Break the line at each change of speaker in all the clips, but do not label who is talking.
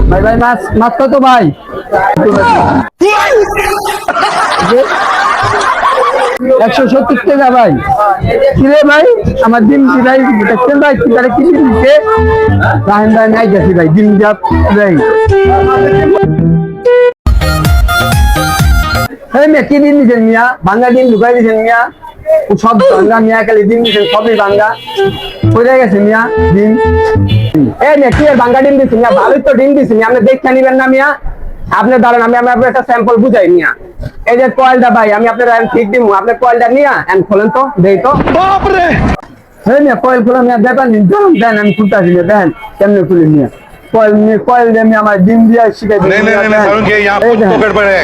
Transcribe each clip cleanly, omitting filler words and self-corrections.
ভাই ভাই মাছ মাছ কত ভাই? 170 টাকা ভাই। কিরে ভাই আমার ডিম কি ভাই দেখছেন ভাই কি তারে কি দিচ্ছে? রাহেন ভাই নাই গেছি ভাই ডিম জাপ ভাই। এই মিয়া কি ডিম দিছেন মিয়া? ভাঙ্গা ডিম ঢুকাই দিছেন মিয়া। সব ভাঙ্গা মিয়া খালি ডিম দিছেন সবই ভাঙ্গা। পড়ে গেছে মিয়া ডিম। এই মিয়া কি ভাঙ্গা ডিম দিছেন মিয়া? ভালোই তো ডিম দিছেন আপনি দেখে নিবেন না মিয়া। আপনি দাঁড়ান আমি আপনার একটা স্যাম্পল বুঝাই মিয়া। এই যে কয়েলটা ভাই আমি আপনার ঠিক দিব আপনি কয়েলটা নিয়ে এন্ড খোলেন তো দেই তো। বাপ রে এই মিয়া কয়েল খোলা মিয়া দেন দেন আমি খুলতাছি মিয়া দেন কেমনে খুলি মিয়া কয়েল দিয়ে মিয়া আমার ডিম দিয়া শিখাই দিন। नहीं सारुण के यहां खुद पकड़ पड़े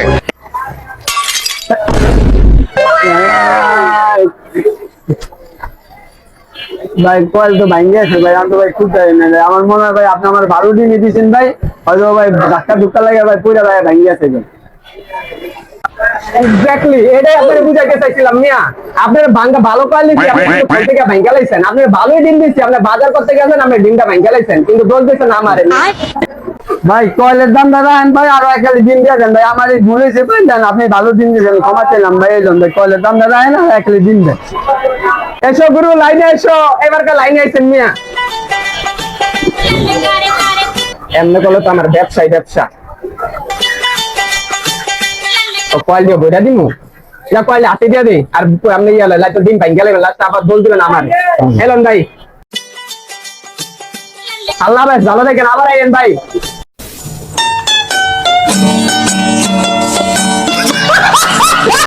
ভাই কয়েল তো ভাঙে গেছে ভাই আমি তো ভাই খুলতাছি না ভাই আমার মনে হয় ভাই আপনি আমার ভালো ডিম দিয়েছেন ভাই হয়তো ভাই ধাক্কা ধুক্কা লাগে ভাই পুরা ভাই ভাঙে গেছে এক্স্যাক্টলি এটাই আপনাকে বুঝাইতে চাইছিলাম মিয়া আপনার ভাঙ্গা ভালো কোয়ালিটি আপনি ফল থেকে ভাঙ্গা লাইছেন আপনি ভালোই ডিম দিচ্ছি আপনি বাজার করতে গেছেন আপনি ডিমটা ভাঙ্গা লাইছেন কিন্তু দোষ দিচ্ছেন আমারে ভাই কয়েলের দাম দাদা ভাই আরো এক ডিম দিয়ে দেন ভাই আমার এই ভুল হয়েছে দেন আপনি ভালো ডিম দিয়েছেন ক্ষমা চাইলাম ভাই এই জন্য কয়েলের দাম দাদা না এক ডিম দেন এসো গুরু লাইনে এসো এবারকার লাইনে আইছেন মিয়া এমনি করলে তো আমার ব্যবসা কয়েল দিয়ে বইটা দিমু এটা কয়েল হাতে দিয়ে দে আর আপনি লাইট ডিম ভাঙ গেলে লাস্ট আবার দোল দিবেন আমার এলন ভাই আল্লাহ ভাই ভালো থাকেন আবার আইয়েন ভাই।